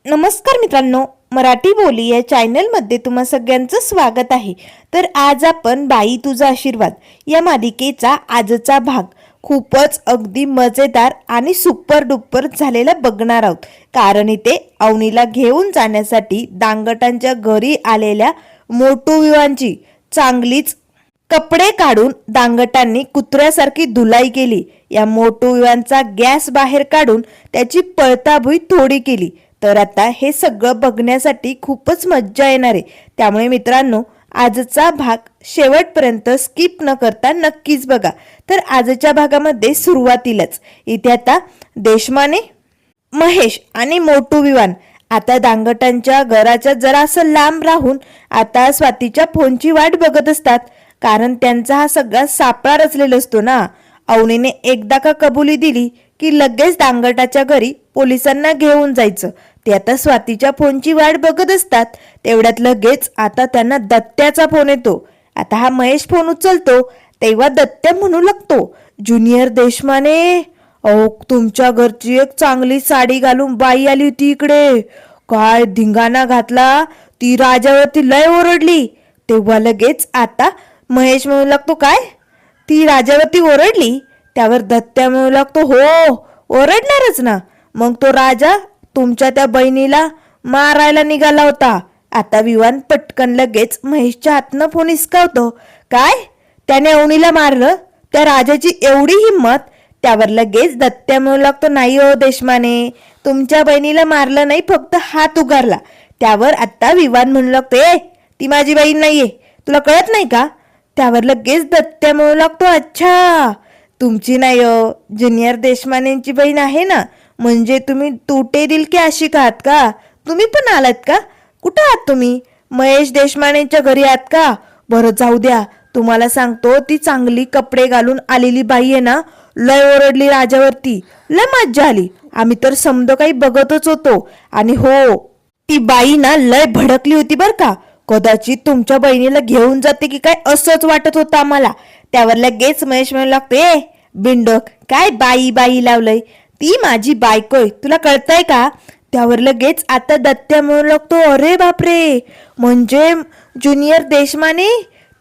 नमस्कार मित्रांनो, मराठी बोली या चॅनलमध्ये तुम्हा सगळ्यांचं स्वागत आहे. तर आज आपण बाई तुझा आशीर्वाद या मालिकेचा आजचा भाग खूपच अगदी मजेदार आणि सुपर डुपर झालेला बघणार आहोत. कारण इथे अवनीला घेऊन जाण्यासाठी दांगटांच्या घरी आलेल्या मोटू विवांची चांगलीच कपडे काढून दांगटांनी कुत्र्यासारखी धुलाई केली. या मोटू विवांचा गॅस बाहेर काढून त्याची पळताभुई थोडी केली. तर आता हे सगळं बघण्यासाठी खूपच मज्जा येणार आहे. त्यामुळे मित्रांनो, आजचा भाग शेवटपर्यंत स्किप न करता नक्कीच बघा. तर आजच्या भागामध्ये सुरुवातीलाच इथे आता देशमाने, महेश आणि मोटू विवान आता दांगटांच्या घराच्या जरासं लांब राहून आता स्वातीच्या फोनची वाट बघत असतात. कारण त्यांचा हा सगळा सापळा रचलेला असतो ना. अवनीने एकदा का कबुली दिली की लगेच दांगटाच्या घरी पोलिसांना घेऊन जायचं. ते आता स्वातीच्या फोनची वाट बघत असतात. तेवढ्यात लगेच आता त्यांना दत्त्याचा फोन येतो. आता हा महेश फोन उचलतो तेव्हा दत्त्या म्हणू लागतो, ज्युनियर देशमाने, अहो तुमच्या घरची एक चांगली साडी घालून बाई आली होती इकडे. काय धिंगाणा घातला, ती राजावरती लय ओरडली. तेव्हा लगेच आता महेश म्हणू लागतो, काय ती राजावरती ओरडली? त्यावर दत्त्या म्हणू लागतो, हो ओरडणारच ना. मग तो राजा तुमच्या त्या बहिणीला मारायला निघाला होता. आता विवान पटकन लगेच महेशच्या हातनं फोन हिसकावतो. काय त्याने अवनीला मारलं? त्या राजाची एवढी हिंमत? त्यावर लगेच दत्त्या म्हणू लागतो, नाही हो देशमाने, तुमच्या बहिणीला मारलं नाही, फक्त हात उगारला. त्यावर आता विवान म्हणू लागतो, ए ती माझी बहीण नाहीये, तुला कळत नाही का? त्यावर लगेच दत्त्या म्हणू लागतो, अच्छा तुमची नाही हो, ज्युनियर देशमानेंची बहीण आहे ना. म्हणजे तुम्ही तुटे दिल की अशी आहात का? तुम्ही पण आलात का? कुठं आहात तुम्ही? महेश देशमानेंच्या घरी आहात का? बरं जाऊ द्या, तुम्हाला सांगतो, ती चांगली कपडे घालून आलेली बाई आहे ना, लय ओरडली राजावरती, लय मज्जा आली. आम्ही तर समज काही बघतच होतो. आणि हो, ती बाई ना लय भडकली होती बर का. कदाचित तुमच्या बहिणीला घेऊन जाते की काय असंच वाटत होतं आम्हाला. त्यावर लगेच महेश म्हणू लागतो, ए बिंडक, काय बाई बाई लावलंय? ती माझी बायकोय, तुला कळतंय का? त्यावर लगेच आता दत्त्या म्हणू लागतो, अरे बापरे, म्हणजे ज्युनियर देशमाने,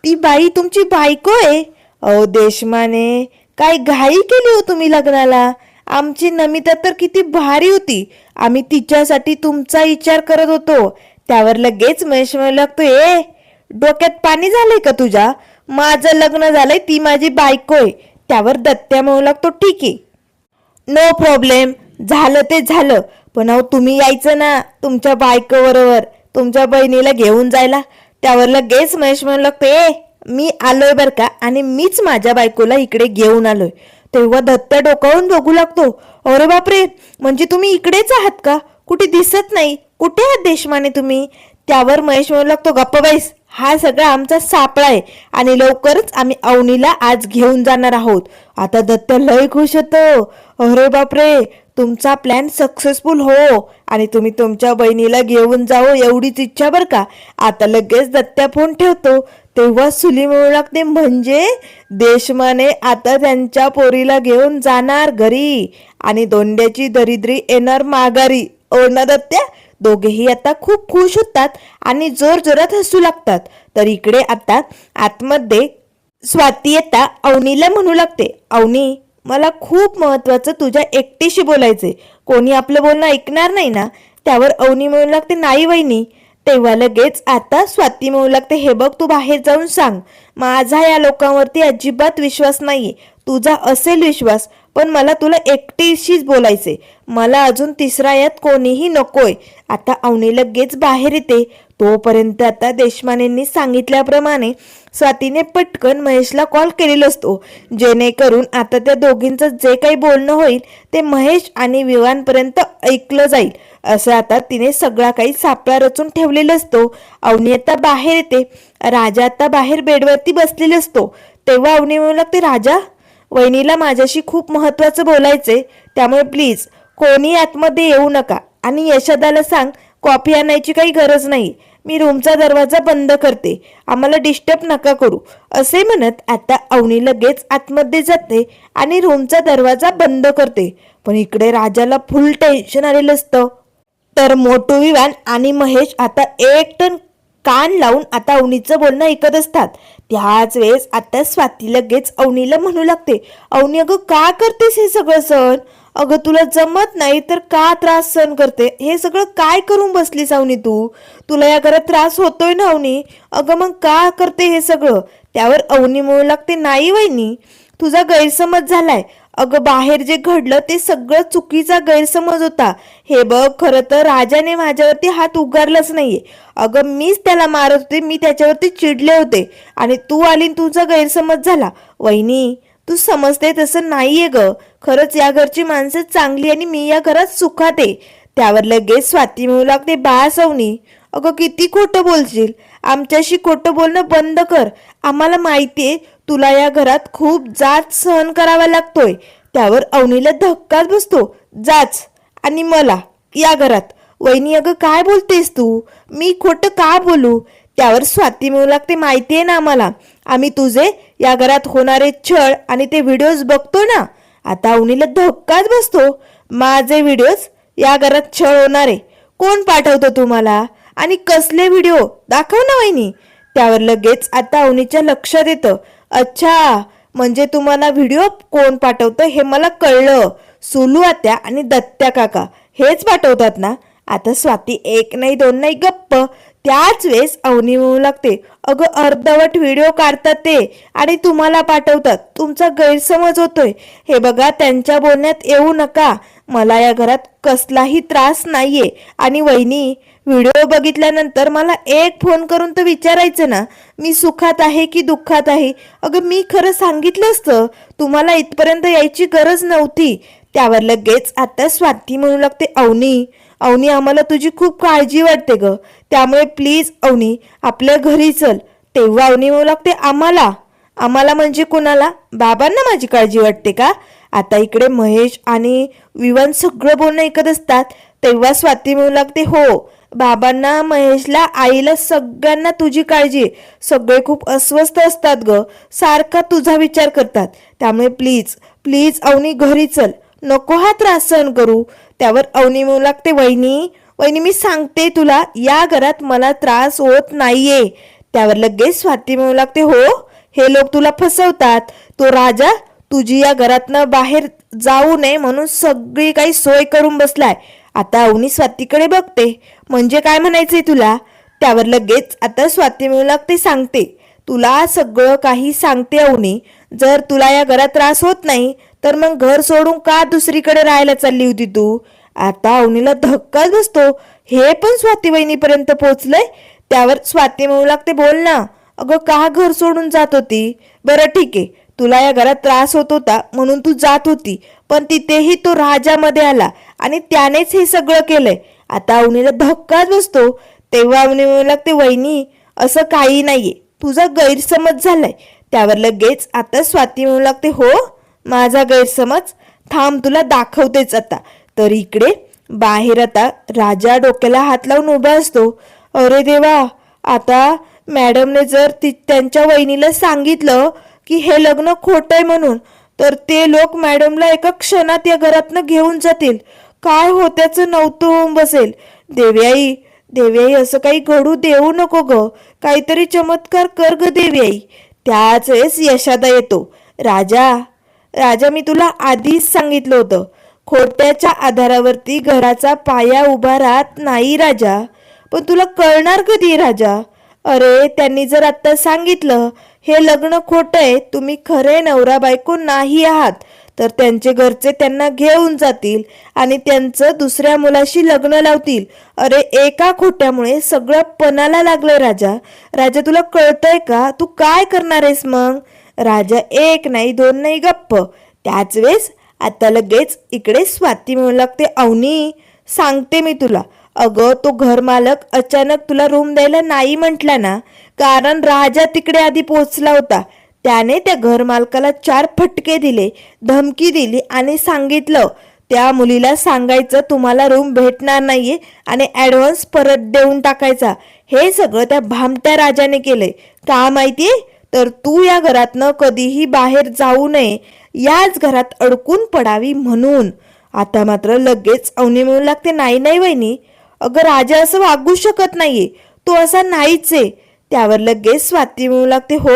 ती बाई तुमची बायको आहे? अहो देशमाने, काय घाई केली हो तुम्ही लग्नाला? आमची नमिता तर किती भारी होती, आम्ही तिच्यासाठी तुमचा विचार करत होतो. त्यावर लगेच महेश म्हणू लागतो, ए डोक्यात पाणी झालंय का तुझ्या? माझं लग्न झालंय, ती माझी बायकोय. त्यावर दत्त्या म्हणू लागतो, ठीक आहे, नो प्रॉब्लेम, झालं ते झालं, पण अहो तुम्ही यायचं ना तुमच्या बायको बरोबर तुमच्या बहिणीला घेऊन जायला. त्यावर लगेच महेश म्हणू लागतो, ए मी आलोय बर का, आणि मीच माझ्या बायकोला इकडे घेऊन आलोय. तेव्हा दत्त्या डोकावून बघू लागतो, अरे बापरे, म्हणजे तुम्ही इकडेच आहात का? कुठे दिसत नाही, कुठे आहात देशमाने तुम्ही? त्यावर महेश म्हणू लागतो, गप्प बैस, हा सगळा आमचा सापळा आहे आणि लवकरच आम्ही अवनीला आज घेऊन जाणार आहोत. आता दत्त्या लय खुश होतो, अरे बापरे, तुमचा प्लॅन सक्सेसफुल हो आणि तुम्ही तुमच्या बहिणीला घेऊन जाओ एवढीच इच्छा बर का. आता लगेच दत्त्या फोन ठेवतो. तेव्हा सुली म्हणू लागते, म्हणजे देशमाने आता त्यांच्या पोरीला घेऊन जाणार घरी आणि दोंड्याची दरिद्री येणार माघारी. ओ ना दत्त्या? दोघेही आता खूप खुश होतात आणि जोर जोरात हसू लागतात. तर इकडे आता आतमध्ये स्वाती येता अवनीला म्हणू लागते, अवनी, मला खूप महत्वाचं तुझ्या एकटीशी बोलायचंय, कोणी आपलं बोलणं ऐकणार नाही ना? त्यावर अवनी म्हणू लागते, नाही वहिनी. तेव्हा लगेच आता स्वाती म्हणू लागते, हे बघ, तू बाहेर जाऊन सांग, माझा या लोकांवरती अजिबात विश्वास नाहीये. तुझा असेल विश्वास, पण मला तुला एकटीशीच बोलायचे, मला अजून तिसरा यात कोणीही नकोय. आता अवनी लगेच बाहेर येते. तोपर्यंत आता देशमानेंनी सांगितल्याप्रमाणे स्वातीने पटकन महेशला कॉल केलेला असतो, जेणेकरून आता त्या दोघींचं जे काही बोलणं होईल ते महेश आणि विवानपर्यंत ऐकलं जाईल. असं आता तिने सगळा काही सापळा रचून ठेवलेला असतो. अवनी आता बाहेर येते. राजा आता बाहेर बेडवरती बसलेला असतो. तेव्हा अवनी म्हणू लागते, राजा, वहिनीला माझ्याशी खूप महत्वाचं बोलायचंय, त्यामुळे प्लीज कोणी आतमध्ये येऊ नका आणि यशदाला सांग कॉफी आणायची काही गरज नाही, मी रूमचा दरवाजा बंद करते, आम्हाला डिस्टर्ब नका करू. असे म्हणत आता अवनी लगेच आतमध्ये जाते आणि रूमचा दरवाजा बंद करते. पण इकडे राजाला फुल टेन्शन आलेलं असतं. तर मोटू विवान आणि महेश आता एकटन कान लावून आता अवनीचं बोलणं ऐकत असतात. त्याच वेळेस आता स्वाती लगेच अवनीला म्हणू लागते, अवनी अगं का करतेस हे सगळं सहन? अगं तुला जमत नाही तर का त्रास सहन करते? हे सगळं काय करून बसलीस अवनी तू? तुला या घरात त्रास होतोय ना अवनी? अगं मग का करते हे सगळं? त्यावर अवनी म्हणू लागते, नाही वहिनी, तुझा गैरसमज झालाय. अगं बाहेर जे घडलं ते सगळं चुकीचा गैरसमज होता. हे बघ, खरं तर राजाने माझ्यावरती हात उगारलाच नाहीये. अगं मीच त्याला मारत होते, मी त्याच्यावरती चिडले होते आणि तू आली तुझा गैरसमज झाला. वहिनी, तू समजते तसं नाहीये ग. खरंच या घरची माणसं चांगली आणि मी या घरात सुखात आहे. त्यावर लगेच स्वाती म्हणू लागते, बास अवनी, अगं किती खोटं बोलशील? आमच्याशी खोटं बोलणं बंद कर. आम्हाला माहितीये तुला या घरात खूप जाच सहन करावा लागतोय. त्यावर अवनीला धक्काच बसतो. जाच आणि मला या घरात? वहिनी अगं काय बोलतेस तू? मी खोटं का बोलू? त्यावर स्वाती म्हणू लागते, माहितीये ना आम्हाला, आम्ही तुझे या घरात होणारे छळ आणि ते व्हिडिओज बघतो ना. आता अवनीला धक्काच बसतो. माझे व्हिडिओज या घरात छळ होणारे कोण पाठवतं तुम्हाला? आणि कसले व्हिडिओ? दाखव ना वहिनी. त्यावर लगेच आता अवनीच्या लक्षात येतं, अच्छा, म्हणजे तुम्हाला व्हिडिओ कोण पाठवतं हे मला कळलं. सुलू आत्या आणि दत्त्या काका हेच पाठवतात ना. आता स्वाती एक नाही दोन नाही गप्प. त्याच वेळेस अवनी म्हणू लागते, अगं अर्धवट व्हिडिओ काढतात ते आणि तुम्हाला पाठवतात. तुमचा गैरसमज होतोय. हे बघा, त्यांच्या बोलण्यात येऊ नका. मला या घरात कसलाही त्रास नाहीये. आणि वहिनी, व्हिडिओ बघितल्यानंतर मला एक फोन करून तर विचारायचं ना, मी सुखात आहे की दुःखात आहे? अगं मी खरं सांगितलं असतं, तुम्हाला इथपर्यंत यायची गरज नव्हती. त्यावर लगेच आता स्वाती म्हणू लागते, अवनी, अवनी, आम्हाला तुझी खूप काळजी वाटते ग. त्यामुळे प्लीज अवनी, आपल्या घरी चल. तेव्हा अवनी म्हणू लागते, आम्हाला? आम्हाला म्हणजे कोणाला? बाबांना माझी काळजी वाटते का? आता इकडे महेश आणि विवान सगळं बोलणं ऐकत असतात. तेव्हा स्वाती म्हणू लागते, हो, बाबांना, महेशला, आईला, सगळ्यांना तुझी काळजी. सगळे खूप अस्वस्थ असतात ग, सारखा तुझा विचार करतात. त्यामुळे प्लीज प्लीज अवनी घरी चल, नको हा त्रास सहन करू. त्यावर अवनी म्हणू लागते, वहिनी, वहिनी, मी सांगते तुला, या घरात मला त्रास होत नाहीये. त्यावर लगेच स्वाती म्हणू लागते, हो, हे लोक तुला फसवतात. तो राजा तुझी या घरातनं बाहेर जाऊ नये म्हणून सगळी काही सोय करून बसलाय. आता अवनी स्वातीकडे बघते, म्हणजे काय म्हणायचंय तुला? त्यावर लगेच आता स्वाती म्हणू लागते, सांगते तुला सगळं काही सांगते अवनी. जर तुला या घरात त्रास होत नाही तर मग घर सोडून का दुसरीकडे राहायला चालली होती तू? आता अवनीला धक्काच बसतो. हे पण स्वाती वहिनीपर्यंत पोहोचलंय. त्यावर स्वाती म्हणू लागते, बोल ना अगं, का घर सोडून जात होती? बरं ठीक आहे, तुला या घरात त्रास होत होता म्हणून तू जात होती, पण तिथेही तो राजामध्ये आला आणि त्यानेच हे सगळं केलंय. आता अवनीला धक्काच बसतो. तेव्हा अवनी म्हणू लागते, वहिनी, असं काही नाहीये, तुझा गैरसमज झालाय. त्यावर लगेच आता स्वाती म्हणू लागते, हो, माझा गैरसमज? थांब, तुला दाखवतेच आता. तर इकडे बाहेर आता राजा डोक्याला हात लावून उभा असतो. अरे देवा, आता मॅडमने जर त्यांच्या वहिनीला सांगितलं की हे लग्न खोटं आहे म्हणून, तर ते लोक मॅडमला एका क्षणात या घरातनं घेऊन जातील. काय होत्याचं नव्हतं होऊन बसेल. देव्याई, देव्याई, असं काही घडू देऊ नको ग, काहीतरी चमत्कार कर ग देव्याई. त्याच वेळेस यशादा येतो. राजा, राजा, मी तुला आधीच सांगितलं होतं, खोट्याच्या आधारावरती घराचा पाया उभा राहत नाही राजा. पण तुला कळणार कधी राजा? अरे, त्यांनी जर आता सांगितलं हे लग्न खोटं आहे, तुम्ही खरे नवरा बायको नाही आहात, तर त्यांचे घरचे त्यांना घेऊन जातील आणि त्यांचं दुसऱ्या मुलाशी लग्न लावतील. अरे, एका खोट्यामुळे सगळं पणाला लागलंय राजा. राजा, तुला कळतंय का? तू काय करणार आहेस मग? राजा एक नाही दोन नाही गप्प. त्याच वेळेस आता लगेच इकडे स्वाती म्हणू लागते, अवनी, सांगते मी तुला, अगं तो घरमालक अचानक तुला रूम द्यायला नाही म्हटला ना, कारण राजा तिकडे आधी पोहोचला होता. त्याने त्या घरमालकाला 4 फटके दिले, धमकी दिली आणि सांगितलं त्या मुलीला सांगायचं तुम्हाला रूम भेटणार नाहीये आणि ॲडव्हान्स परत देऊन टाकायचा. हे सगळं त्या भामट्या राजाने केलंय. का माहितीये? तर तू या घरातनं कधीही बाहेर जाऊ नये, याच घरात अडकून पडावी म्हणून. आता मात्र लगेच अवनी म्हणू लागते, नाही नाही वहिनी, अगं राजा असं वागू शकत नाहीये, तो असा नाहीच आहे. त्यावर लगेच स्वाती म्हणू लागते, हो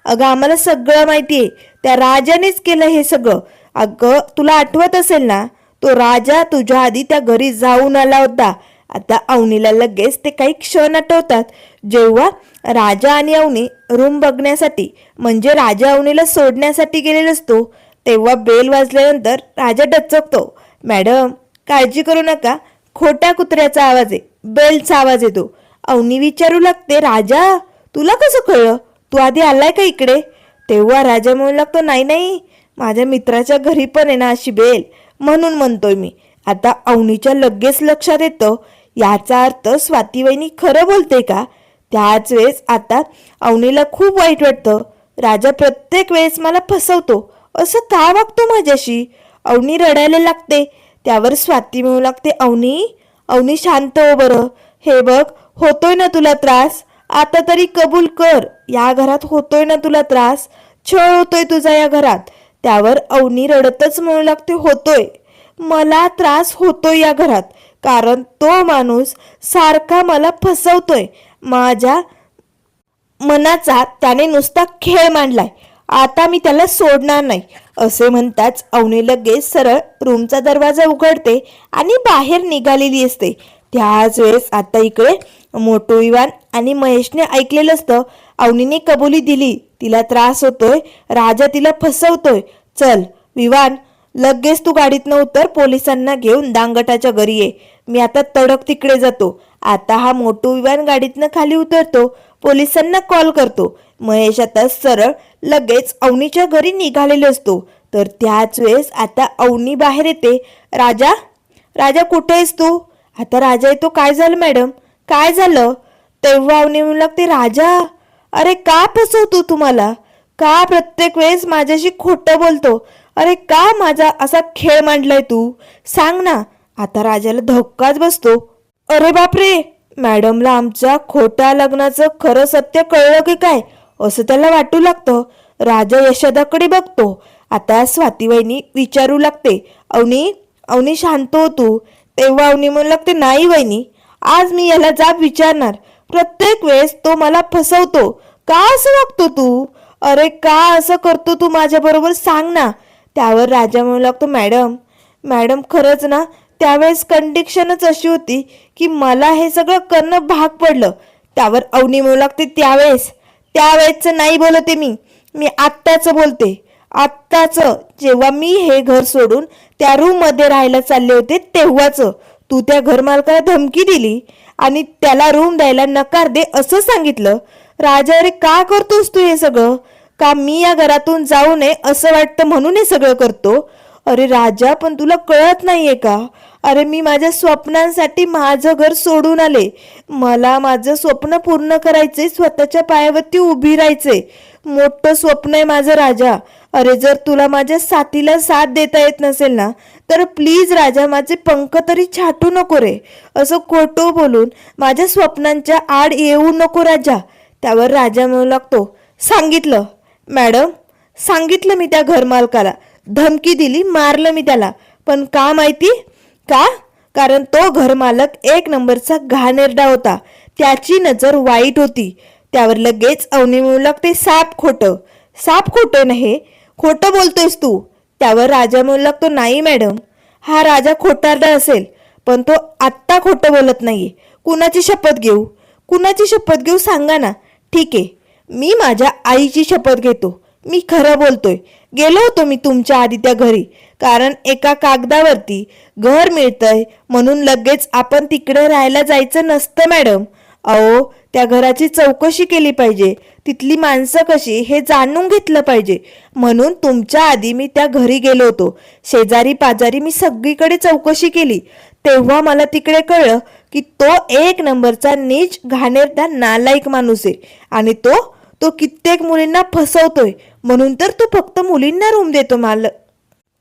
अगं आम्हाला सगळं माहितीये, त्या राजानेच केलं हे सगळं. अगं तुला आठवत असेल ना, तो राजा तुझ्या आधी त्या घरी जाऊन आला होता. आता अवनीला लगेच ते काही क्षण आठवतात, जेव्हा राजा आणि अवनी रूम बघण्यासाठी म्हणजे राजा अवनीला सोडण्यासाठी गेलेला असतो. तेव्हा बेल वाजल्यानंतर राजा डचकतो. मॅडम काळजी करू नका, खोट्या कुत्र्याचा आवाज आहे, बेलचा आवाज येतो. अवनी विचारू लागते, राजा तुला कसं कळलं, तू आधी आलाय का इकडे? तेव्हा राजा म्हणू लागतो, नाही नाही, माझ्या मित्राच्या घरी पण आहे ना अशी बेल, म्हणून म्हणतोय मी. आता अवनीच्या लगेच लक्षात येतं, याचा अर्थ स्वाती वहिनी खरं बोलते का? त्याच वेळेस आता अवनीला खूप वाईट वाटतं. राजा प्रत्येक वेळेस मला फसवतो, असं का वागतो माझ्याशी? अवनी रडायला लागते. त्यावर स्वाती म्हणू लागते, अवनी अवनी शांत हो बरं. हे बघ, होतोय ना तुला त्रास, आता तरी कबूल कर. या घरात होतोय ना तुला त्रास, छळ होतोय तुझा या घरात. त्यावर अवनी रडतच म्हणू लागते, होतोय, मला त्रास होतोय या घरात, कारण तो माणूस सारखा मला फसवतोय. माझ्या मनाचा त्याने नुसता खेळ मांडलाय, आता मी त्याला सोडणार नाही. असे म्हणताच अवनी लगेच सरळ रूमचा दरवाजा उघडते आणि बाहेर निघालेली असते. त्याच वेळेस आता इकडे मोठू विवान आणि महेशने ऐकलेलं असतं. अवनीने कबुली दिली, तिला त्रास होतोय, राजा तिला फसवतोय. चल विवान, लगेच तू गाडीतनं उतर, पोलिसांना घेऊन दांगटाच्या घरी ये. मी आता तडक तिकडे जातो. आता हा मोठू विवान गाडीतनं खाली उतरतो, पोलिसांना कॉल करतो. महेश आता सरळ लगेच अवनीच्या घरी निघालेलो असतो. तर त्याच वेळेस आता अवनी बाहेर येते. राजा राजा कुठे आहेस तू? आता राजा येतो, काय झालं मॅडम, काय झालं? तेव्हा अवनी म्हणू लागते, राजा अरे का फसवतो तुम्हाला, का प्रत्येक वेळेस माझ्याशी खोटं बोलतो, अरे का माझा असा खेळ मांडलाय तू, सांग ना. आता राजाला धक्काच बसतो. अरे बापरे, मॅडमला आमच्या खोट्या लग्नाचं खरं सत्य कळलं की काय, असं त्याला वाटू लागतं. राजा यशोदाकडे बघतो. आता स्वाती वहिनी विचारू लागते, अवनी अवनी शांत हो तू. तेव्हा अवनी म्हणू लागते, नाही वहिनी, आज मी याला जाब विचारणार. प्रत्येक वेळेस तो मला फसवतो, का असं वागतो तू, अरे का असं करतो तू माझ्या बरोबर, सांग ना. त्यावर राजा म्हणू लागतो, मॅडम मॅडम खरंच ना, त्यावेळेस कंडिशनच अशी होती की मला हे सगळं करणं भाग पडलं. त्यावर अवनी म्हणू लागते, त्यावेळेसचं नाही बोलते मी आत्ताच बोलते. आत्ताच जेव्हा मी हे घर सोडून त्या रूम मध्ये राहायला चालले होते तेव्हाच तू त्या घरमालकाला धमकी दिली आणि त्याला रूम द्यायला नकार दे असं सांगितलं. राजा अरे का करतोस तू हे सगळं, का मी या घरातून जाऊ नये असं वाटतं म्हणून हे सगळं करतो? अरे राजा पण तुला कळत नाहीये का, अरे मी माझ्या स्वप्नांसाठी माझं घर सोडून आले, मला माझं स्वप्न पूर्ण करायचे, स्वतःच्या पायावरती उभी राहायचे, मोठं स्वप्न आहे माझं राजा. अरे जर तुला माझ्या साथीला साथ देता येत नसेल ना, तर प्लीज राजा माझे पंख तरी छाटू नको रे, असं खोटं बोलून माझ्या स्वप्नांच्या आड येऊ नको राजा. त्यावर राजा म्हणू लागतो, सांगितलं मॅडम, सांगितलं मी त्या घरमालकाला, धमकी दिली, मारलं मी त्याला, पण का माहिती का, कारण तो घरमालक एक नंबरचा घाणेरडा होता, त्याची नजर वाईट होती. त्यावर लगेच अवनी म्हणू लागते, साप खोटं नाही, खोटं बोलतोयस तू. त्यावर राजा म्हणू लागतो, नाही मॅडम, हा राजा खोटारडा असेल पण तो आत्ता खोटं बोलत नाहीये. कुणाची शपथ घेऊ सांगा ना. ठीक आहे, मी माझ्या आईची शपथ घेतो, मी खरं बोलतोय. गेलो होतो मी तुमच्या आधी त्या घरी, कारण एका कागदावरती घर मिळतंय म्हणून लगेच आपण तिकडे राहायला जायचं नसतं मॅडम. अहो त्या घराची चौकशी केली पाहिजे, तिथली माणसं कशी हे जाणून घेतलं पाहिजे, म्हणून तुमच्या आधी मी त्या घरी गेलो होतो. शेजारी पाजारी मी सगळीकडे चौकशी केली, तेव्हा मला तिकडे कळलं की तो एक नंबरचा नीच घाणेरडा नालायक माणूस आहे आणि तो कित्येक मुलींना फसवतोय, म्हणून तर तो फक्त मुलींना रूम देतो मालक,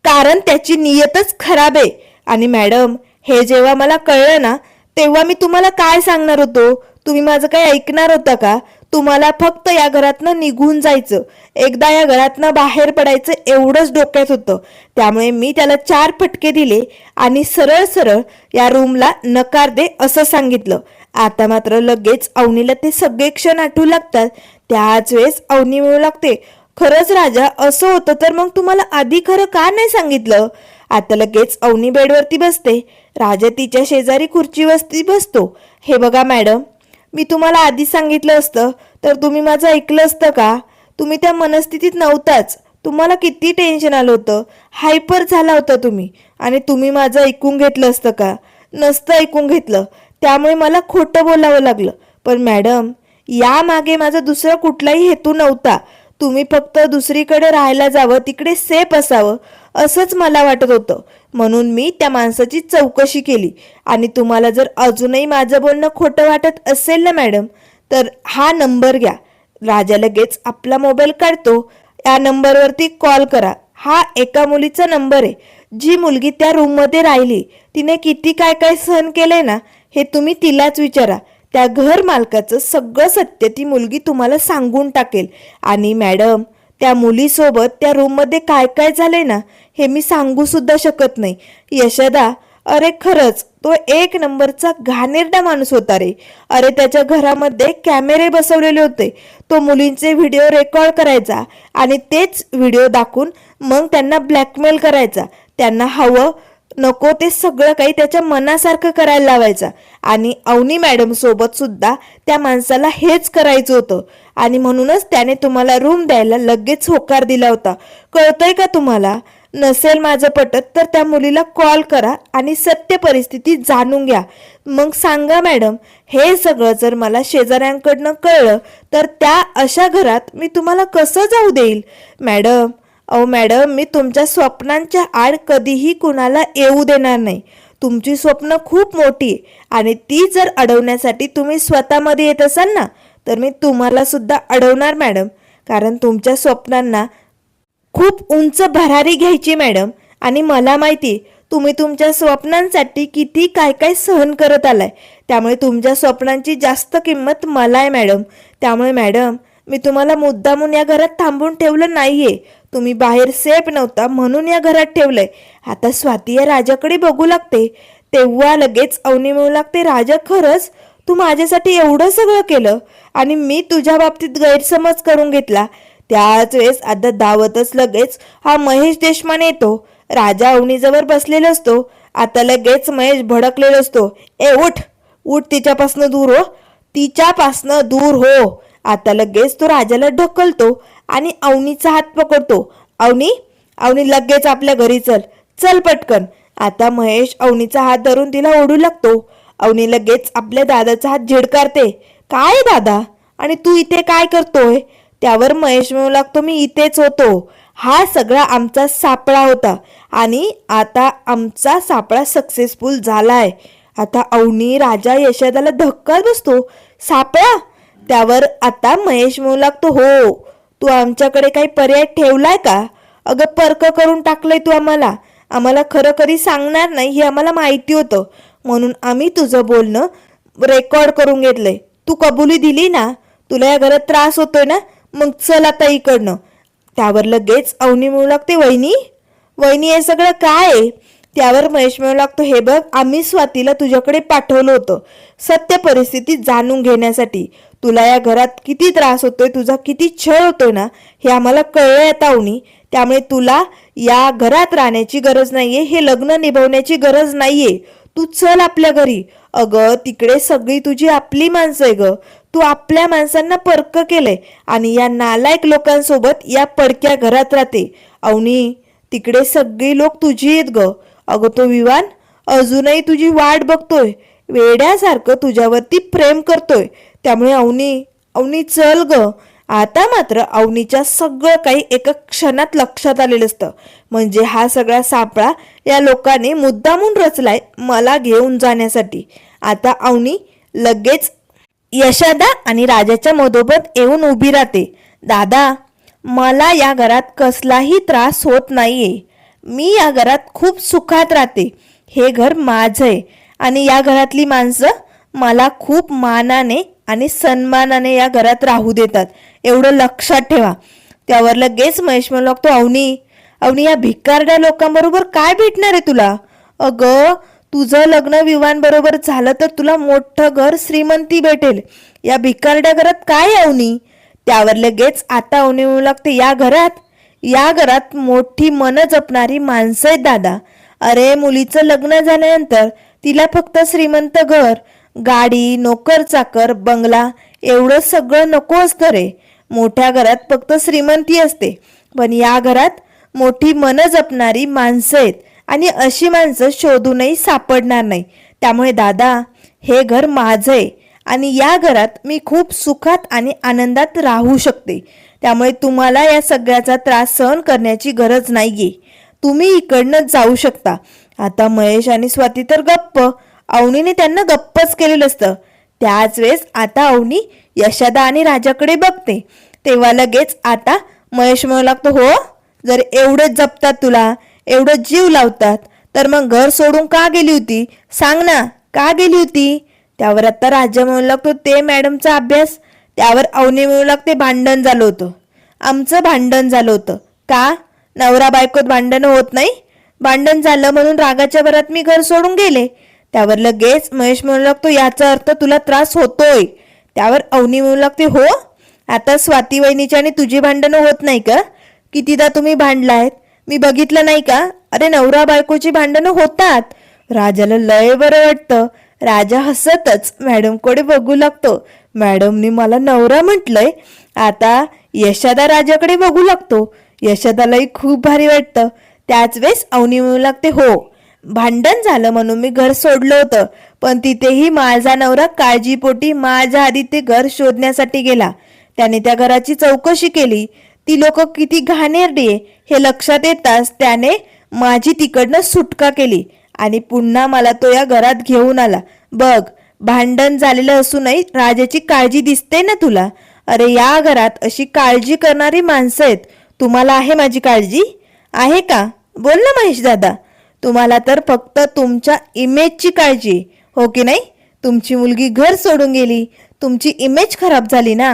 कारण त्याची नियतच खराब आहे. आणि मॅडम हे जेव्हा मला कळलं ना, तेव्हा मी तुम्हाला काय सांगणार होतो, तुम्ही माझं काही ऐकणार होता का? तुम्हाला फक्त या घरातनं निघून जायचं, एकदा या घरातनं बाहेर पडायचं एवढंच डोक्यात होतं. त्यामुळे मी त्याला 4 फटके दिले आणि सरळ सरळ या रूमला नकार दे असं सांगितलं. आता मात्र लगेच अवनीला ते सगळे क्षण आठवू लागतात. त्याच वेळेस अवनी म्हणू लागते, खरंच राजा असं होतं तर मग तुम्हाला आधी खरं का नाही सांगितलं? आता लगेच अवनी बेडवरती बसते. राजा तिच्या शेजारी खुर्चीवरती बसतो. हे बघा मॅडम, मी तुम्हाला आधी सांगितलं असतं तर तुम्ही माझं ऐकलं असतं का? तुम्ही त्या मनस्थितीत नव्हताच. तुम्हाला किती टेन्शन आलं होतं, हायपर झाला होता तुम्ही, आणि तुम्ही माझं ऐकून घेतलं असतं का? नसतं ऐकून घेतलं, त्यामुळे मला खोटं बोलावं लागलं. पण मॅडम, यामागे माझा दुसरा कुठलाही हेतू नव्हता. तुम्ही फक्त दुसरीकडे राहायला जावं, तिकडे सेफ असावं असंच मला वाटत होतं. म्हणून मी त्या माणसाची चौकशी केली. आणि तुम्हाला जर अजूनही माझं बोलणं खोटं वाटत असेल ना मॅडम, तर हा नंबर घ्या. राजा लगेच आपला मोबाईल काढतो. या नंबरवरती कॉल करा. हा एका मुलीचा नंबर आहे. जी मुलगी त्या रूममध्ये राहिली, तिने किती काय काय सहन केलंय ना, हे तुम्ही तिलाच विचारा. त्या घर मालकाचं सगळं सत्य ती मुलगी तुम्हाला सांगून टाकेल. आणि मॅडम, त्या मुलीसोबत त्या रूममध्ये काय काय झालंय ना, हे मी सांगू सुद्धा शकत नाही. यशोदा, अरे खरंच तो 1 नंबरचा घाणेरडा माणूस होता रे. अरे त्याच्या घरामध्ये कॅमेरे बसवलेले होते. तो मुलींचे व्हिडिओ रेकॉर्ड करायचा आणि तेच व्हिडिओ दाखवून मग त्यांना ब्लॅकमेल करायचा. त्यांना हवं नको ते सगळं काही त्याच्या मनासारखं करायला लावायचा. आणि अवनी मॅडम सोबत सुद्धा त्या माणसाला हेच करायचं होतं. आणि म्हणूनच त्याने तुम्हाला रूम द्यायला लगेच होकार दिला होता. कळतंय का तुम्हाला? नसेल माझं पटत तर त्या मुलीला कॉल करा आणि सत्य परिस्थिती जाणून घ्या. मग सांगा मॅडम, हे सगळं जर मला शेजाऱ्यांकडनं कळलं तर त्या अशा घरात मी तुम्हाला कसं जाऊ देईल? मॅडम, अहो मॅडम, मी तुमच्या स्वप्नांच्या आड कधीही कुणाला येऊ देणार नाही. तुमची स्वप्न खूप मोठी आहे आणि ती जर अडवण्यासाठी तुम्ही स्वतःमध्ये येत असाल ना, तर मी तुम्हाला सुद्धा अडवणार मॅडम. कारण तुमच्या स्वप्नांना खूप उंच भरारी घ्यायची मॅडम. आणि मला माहिती तुम्ही तुमच्या स्वप्नांसाठी किती काय काय सहन करत आलाय. त्यामुळे तुमच्या स्वप्नांची जास्त किंमत मला आहे मॅडम. त्यामुळे मॅडम, मी तुम्हाला मुद्दामून या घरात थांबून ठेवलं नाहीये. तुम्ही बाहेर सेफ नव्हता म्हणून या घरात ठेवलंय. आता स्वाती या राजाकडे बघू लागते. तेव्हा लगेच अवनी म्हणू लागते, राजा खरंच तू माझ्यासाठी एवढं सगळं केलं आणि मी तुझ्या बाबतीत गैरसमज करून घेतला. त्याच वेळेस आता दावतच लगेच हा महेश देशमाने येतो. राजा अवनीजवळ बसलेला असतो. आता लगेच महेश भडकलेला असतो. ए उठ उठ, तिच्यापासनं दूर हो, तिच्यापासनं दूर हो. आता लगेच तो राजाला ढकलतो आणि अवनीचा हात पकडतो. अवनी, अवनी लगेच आपल्या घरी चल, चल पटकन. आता महेश अवनीचा हात धरून तिला ओढू लागतो. अवनी लगेच आपल्या दादाचा हात झिडकारते. काय दादा, आणि तू इथे काय करतोय? त्यावर महेश म्हणू लागतो, मी इथेच होतो. हा सगळा आमचा सापळा होता आणि आता आमचा सापळा सक्सेसफुल झालाय. आता अवनी राजा यशोदाला धक्का बसतो. सापळा? त्यावर आता महेश म्हणू लागतो, हो, तू आमच्याकडे काही पर्याय ठेवलाय का? अगं पर्क करून टाकलंय तू आम्हाला. आम्हाला खरं खरी सांगणार नाही हे आम्हाला माहिती होतं, म्हणून आम्ही तुझं बोलणं रेकॉर्ड करून घेतलंय. तू कबुली दिली ना, तुला या घरात त्रास होतोय ना, मग चल आता इकडनं. त्यावर लगेच अवनी म्हणू लागते, वहिनी, वहिनी हे सगळं काय आहे? त्यावर महेश म्हणू लागतो, हे बघ, आम्ही स्वातीला तुझ्याकडे पाठवलं होतं सत्य परिस्थिती जाणून घेण्यासाठी. तुला या घरात किती त्रास होतोय, तुझा किती छळ होतोय ना, हे आम्हाला कळलंय आता अवनी. त्यामुळे तुला या घरात राहण्याची गरज नाहीये, हे लग्न निभवण्याची गरज नाहीये. तू चल आपल्या घरी. अगं तिकडे सगळी तुझी आपली माणसं आहे ग. तू आपल्या माणसांना परक केलंय आणि या नालायक लोकांसोबत या पडक्या घरात राहते. अवनी, तिकडे सगळी लोक तुझी आहेत ग. अगं तो विवान अजूनही तुझी वाट बघतोय, वेड्यासारखं तुझ्यावरती प्रेम करतोय. त्यामुळे अवनी, अवनी चल ग. आता मात्र अवनीच्या सगळं काही एका क्षणात लक्षात आलेलं असतं. म्हणजे हा सगळा सापळा या लोकांनी मुद्दामून रचलाय मला घेऊन जाण्यासाठी. आता अवनी लगेच यशोदा आणि राजाच्या मधोमध येऊन उभी राहते. दादा, मला या घरात कसलाही त्रास होत नाहीये. मी या घरात खूप सुखात राहते. हे घर माझं आहे आणि या घरातली माणसं मला खूप मानाने आणि सन्मानाने या घरात राहू देतात, एवढं लक्षात ठेवा. त्यावर लगेच महेश म्हणू लागतो, अवनी अवनी या भिकारड्या लोकांबरोबर काय भेटणार आहे तुला? अगं तुझं लग्न विवाहांबरोबर झालं तर तुला मोठं घर श्रीमंती भेटेल, या भिकारड्या घरात काय अवनी? त्यावर लगेच आता अवनी म्हणू लागते, या घरात मोठी मन जपणारी माणसं आहेत दादा. अरे मुलीचं लग्न झाल्यानंतर तिला फक्त श्रीमंत घर, गाडी, नोकर चाकर, बंगला एवढं सगळं नको असतं रे. मोठ्या घरात फक्त श्रीमंती असते, पण या घरात मोठी मन जपणारी माणसं आहेत आणि अशी माणसं शोधूनही सापडणार नाही. त्यामुळे दादा हे घर माझं आहे आणि या घरात मी खूप सुखात आणि आनंदात राहू शकते. त्यामुळे तुम्हाला या सगळ्याचा त्रास सहन करण्याची गरज नाहीये. तुम्ही इकडनं जाऊ शकता. आता महेश आणि स्वाती तर गप्प, अवनीने त्यांना गप्पच केलेलं असतं. त्याच वेळेस आता अवनी यशोदा आणि राजाकडे बघते. तेव्हा लगेच आता महेश म्हणू लागतो, हो जर एवढंच जपतात तुला, एवढं जीव लावतात, तर मग घर सोडून का गेली होती? सांग ना, का गेली होती? त्यावर आता राजा म्हणू लागतो, ते मॅडमचा अभ्यास. त्यावर अवनी म्हणू लागते, भांडण झालं होतं, आमचं भांडण झालं होतं. का? नवरा बायकोत भांडणं होत नाही? भांडण झालं म्हणून रागाच्या भरात मी घर सोडून गेले. त्यावर लगेच महेश म्हणू लागतो, याचा अर्थ तुला त्रास होतोय. त्यावर अवनी म्हणू लागते, हो आता स्वाती वहिनीची आणि तुझी भांडणं होत नाही का? कितीदा तुम्ही भांडलायत, मी बघितलं नाही का? अरे नवरा बायकोची भांडणं होतात. राजाला लय बरं वाटतं. राजा हसतच मॅडमकडे बघू लागतो. मॅडमनी मला नवरा म्हटलंय. आता यशोदा राजाकडे बघू लागतो. यशोदालाही खूप भारी वाटतं. त्याच वेळेस अवनी म्हणू लागते, हो भांडण झालं म्हणून मी घर सोडलं होतं, पण तिथेही माझा नवरा काळजीपोटी माझ्या आधी ते घर शोधण्यासाठी गेला. त्याने त्या घराची चौकशी केली. ती लोक किती घाणेरडी आहे हे लक्षात येताच त्याने माझी तिकडनं सुटका केली आणि पुन्हा मला तो या घरात घेऊन आला. बघ भांडण झालेलं असूनही राजाची काळजी दिसते ना तुला. अरे या घरात अशी काळजी करणारी माणसं आहेत. तुम्हाला आहे माझी काळजी? आहे का? बोल ना महेश दादा. तुम्हाला तर फक्त तुमच्या इमेजची काळजी, हो की नाही? तुमची मुलगी घर सोडून गेली, तुमची इमेज खराब झाली ना,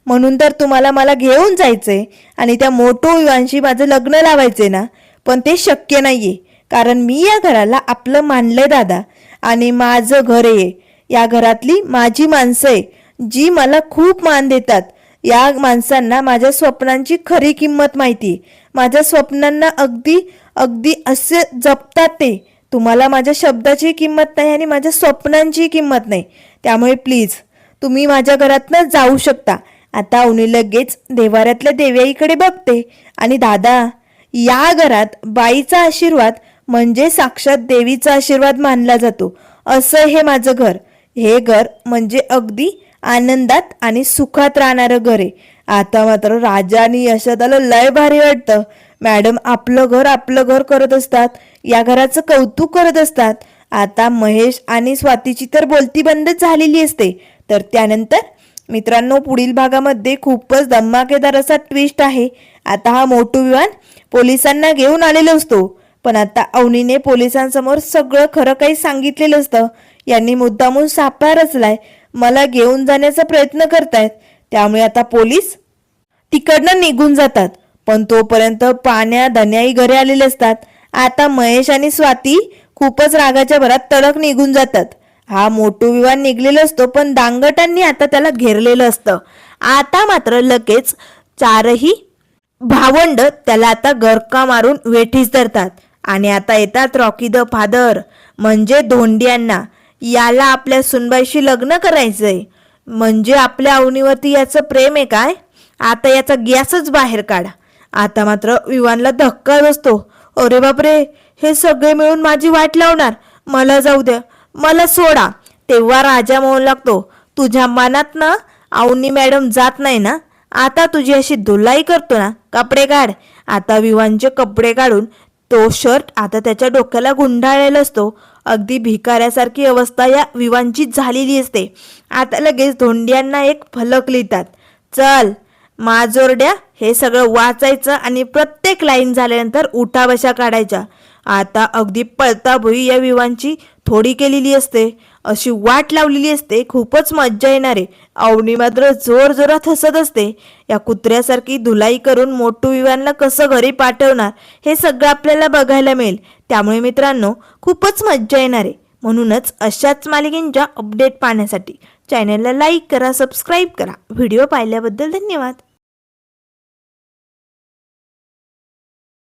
म्हणून तर तुम्हाला मला घेऊन जायचंय आणि त्या मोठो युवांशी माझं लग्न लावायचंय ना. पण ते शक्य नाहीये, कारण मी या घराला आपलं मानलंय दादा आणि माझं घर आहे. या घरातली माझी माणसं आहे जी मला खूप मान देतात. या माणसांना माझ्या स्वप्नांची खरी किंमत माहिती. माझ्या स्वप्नांना अगदी अगदी असे जपतात ते. तुम्हाला माझ्या शब्दाची किंमत नाही आणि माझ्या स्वप्नांची किंमत नाही. त्यामुळे प्लीज तुम्ही माझ्या घरातनं जाऊ शकता. आता अवनी लगेच देवाऱ्यातल्या देव्याईकडे बघते आणि दादा या घरात बाईचा आशीर्वाद म्हणजे साक्षात देवीचा आशीर्वाद मानला जातो. असं हे माझं घर. हे घर म्हणजे अगदी आनंदात आणि सुखात राहणारं घर आहे. आता मात्र राजा आणि यशोदाला लय भारी वाटतं. मॅडम आपलं घर करत असतात, या घराचं कौतुक करत असतात. आता महेश आणि स्वातीची तर बोलती बंद झालेली असते. तर त्यानंतर मित्रांनो पुढील भागामध्ये खूपच धमाकेदार असा ट्विस्ट आहे. आता हा मोठू विवान पोलिसांना घेऊन आलेलो असतो, पण आता अवनीने पोलिसांसमोर सगळं खरं काही सांगितलेलं असतं. यांनी मुद्दामून सापळा रचलाय, मला घेऊन जाण्याचा प्रयत्न करतायत. त्यामुळे आता पोलीस तिकडनं निघून जातात. पण तोपर्यंत पाण्या धन्याई घरी आलेले असतात. आता महेश आणि स्वाती खूपच रागाच्या भरात तडक निघून जातात. हा मोठू विवान निघलेला असतो, पण दांगटांनी आता त्याला घेरलेलं असतं. आता मात्र लगेच चारही भावंड त्याला आता गरका मारून वेठीस धरतात आणि आता येतात रॉकी द फादर म्हणजे धोंडियांना. याला आपल्या सुनबाईशी लग्न करायचंय म्हणजे आपल्या अवनीवरती याचं प्रेम आहे काय? आता याचा गॅसच बाहेर काढा. आता मात्र विवानला धक्का बसतो. अरे बापरे, हे सगळे मिळून माझी वाट लावणार, मला जाऊ द्या, मला सोडा. तेव्हा राजा म्हणू लागतो, तुझ्या मनात ना अवनी मॅडम जात नाही ना, आता तुझी अशी धुलाई करतो ना, कपडे काढ. आता विवानचे कपडे काढून तो शर्ट आता त्याच्या डोक्याला गुंडाळलेला असतो. अगदी भिकाऱ्यासारखी अवस्था या विवानची झालेली असते. आता लगेच धोंडियांना एक फलक लिहितात, चल माजोरड्या हे सगळं वाचायचं आणि प्रत्येक लाईन झाल्यानंतर उठाबशा काढायच्या. आता अगदी पळता भुई या विवानची थोडी केलेली असते. अशी वाट लावलेली असते. खूपच मज्जा येणार आहे. अवनी मात्र जोर जोरात हसत असते. या कुत्र्यासारखी धुलाई करून मोटू विवानला कसं घरी पाठवणार हे सगळं आपल्याला बघायला मिळेल. त्यामुळे मित्रांनो खूपच मज्जा येणार आहे. म्हणूनच अशाच मालिकेंच्या अपडेट पाहण्यासाठी चॅनलला लाईक करा, सबस्क्राईब करा. व्हिडिओ पाहिल्याबद्दल धन्यवाद.